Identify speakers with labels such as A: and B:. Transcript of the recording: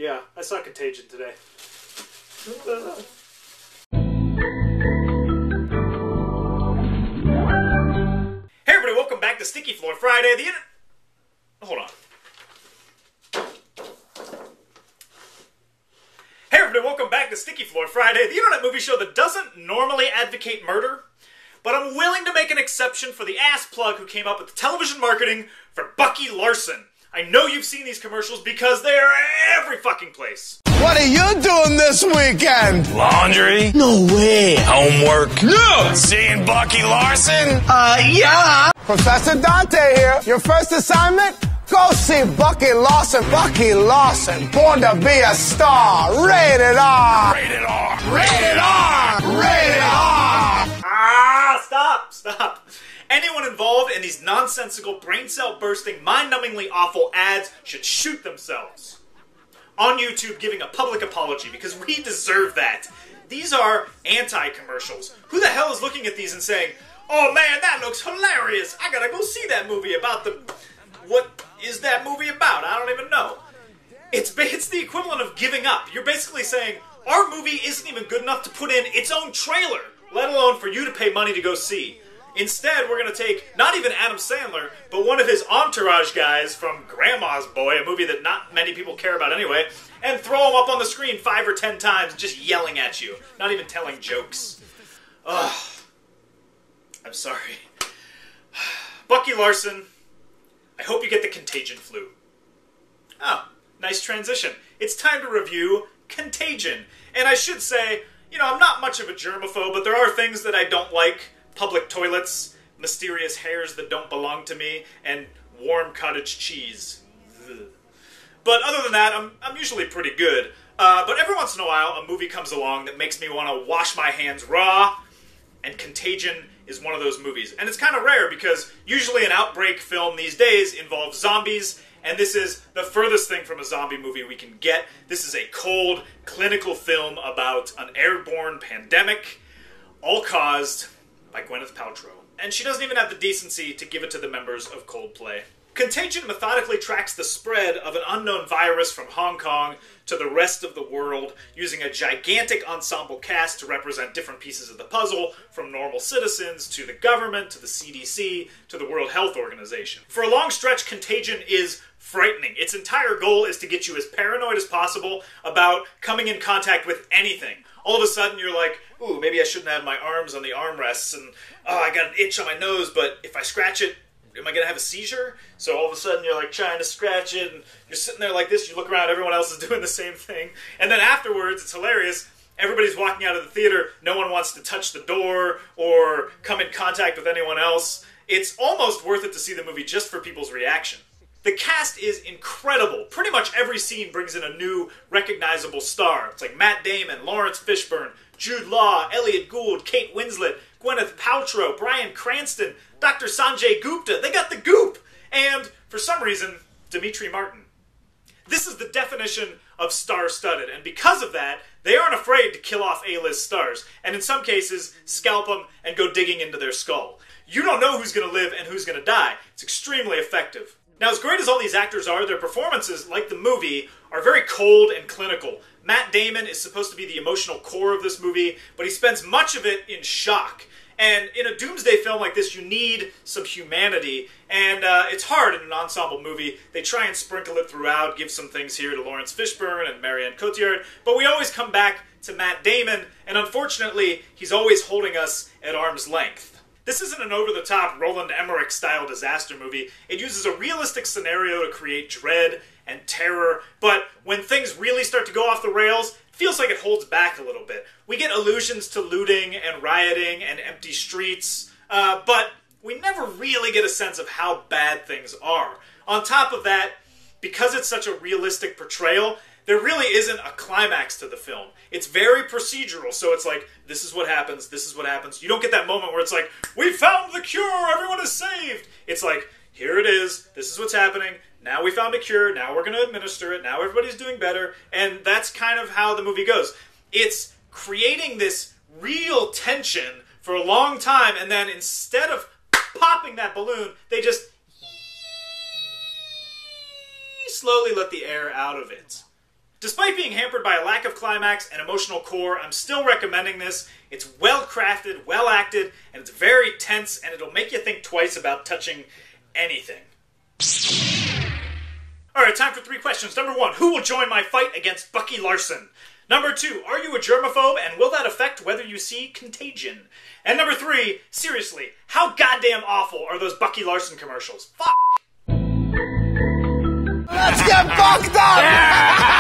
A: Yeah, I saw Contagion today. Hey everybody, welcome back to Sticky Floor Friday. Hold on. Hey everybody, welcome back to Sticky Floor Friday, the internet movie show that doesn't normally advocate murder, but I'm willing to make an exception for the ass plug who came up with the television marketing for Bucky Larson. I know you've seen these commercials because they are every fucking place.
B: What are you doing this weekend?
C: Laundry?
B: No way.
C: Homework?
B: No!
C: Seeing Bucky Larson?
B: Yeah! Professor Dante here. Your first assignment? Go see Bucky Larson. Bucky Larson, born to be a star. Rated R.
C: Rated R.
B: Rated R. Rated R.
A: Stop. Anyone involved in these nonsensical, brain cell bursting, mind-numbingly awful ads should shoot themselves. On YouTube giving a public apology because we deserve that. These are anti-commercials. Who the hell is looking at these and saying, oh man, that looks hilarious. I gotta go see that movie about the... What is that movie about? I don't even know. It's the equivalent of giving up. You're basically saying, our movie isn't even good enough to put in its own trailer, let alone for you to pay money to go see. Instead, we're going to take, not even Adam Sandler, but one of his entourage guys from Grandma's Boy, a movie that not many people care about anyway, and throw him up on the screen 5 or 10 times just yelling at you, not even telling jokes. Ugh. I'm sorry. Bucky Larson, I hope you get the Contagion flu. Oh, nice transition. It's time to review Contagion. And I should say, you know, I'm not much of a germaphobe, but there are things that I don't like. Public toilets, mysterious hairs that don't belong to me, and warm cottage cheese. Ugh. But other than that, I'm usually pretty good. But every once in a while, a movie comes along that makes me want to wash my hands raw, and Contagion is one of those movies. And it's kind of rare because usually an outbreak film these days involves zombies, and this is the furthest thing from a zombie movie we can get. This is a cold, clinical film about an airborne pandemic, all caused by Gwyneth Paltrow. And she doesn't even have the decency to give it to the members of Coldplay. Contagion methodically tracks the spread of an unknown virus from Hong Kong to the rest of the world, using a gigantic ensemble cast to represent different pieces of the puzzle, from normal citizens to the government to the CDC to the World Health Organization. For a long stretch, Contagion is frightening. Its entire goal is to get you as paranoid as possible about coming in contact with anything. All of a sudden you're like, ooh, maybe I shouldn't have my arms on the armrests, and oh, I got an itch on my nose, but if I scratch it, am I going to have a seizure? So all of a sudden you're like trying to scratch it, and you're sitting there like this, you look around, everyone else is doing the same thing, and then afterwards, it's hilarious, everybody's walking out of the theater, no one wants to touch the door or come in contact with anyone else. It's almost worth it to see the movie just for people's reaction. The cast is incredible. Pretty much every scene brings in a new, recognizable star. It's like Matt Damon, Lawrence Fishburne, Jude Law, Elliot Gould, Kate Winslet, Gwyneth Paltrow, Bryan Cranston, Dr. Sanjay Gupta. They got the goop! And, for some reason, Dimitri Martin. This is the definition of star-studded, and because of that, they aren't afraid to kill off A-list stars, and in some cases, scalp them and go digging into their skull. You don't know who's going to live and who's going to die. It's extremely effective. Now, as great as all these actors are, their performances, like the movie, are very cold and clinical. Matt Damon is supposed to be the emotional core of this movie, but he spends much of it in shock. And in a doomsday film like this, you need some humanity, and it's hard in an ensemble movie. They try and sprinkle it throughout, give some things here to Lawrence Fishburne and Marianne Cotillard, but we always come back to Matt Damon, and unfortunately, he's always holding us at arm's length. This isn't an over-the-top Roland Emmerich-style disaster movie. It uses a realistic scenario to create dread and terror, but when things really start to go off the rails, it feels like it holds back a little bit. We get allusions to looting and rioting and empty streets, but we never really get a sense of how bad things are. On top of that, because it's such a realistic portrayal, there really isn't a climax to the film. It's very procedural, so it's like, this is what happens, this is what happens. You don't get that moment where it's like, we found the cure, everyone is saved. It's like, here it is, this is what's happening, now we found a cure, now we're going to administer it, now everybody's doing better, and that's kind of how the movie goes. It's creating this real tension for a long time, and then instead of popping that balloon, they just slowly let the air out of it. Despite being hampered by a lack of climax and emotional core, I'm still recommending this. It's well crafted, well acted, and it's very tense, and it'll make you think twice about touching anything. Alright, time for 3 questions. Number 1, who will join my fight against Bucky Larson? Number 2, are you a germaphobe, and will that affect whether you see Contagion? And number 3, seriously, how goddamn awful are those Bucky Larson commercials? Fuck!
B: Let's get fucked up!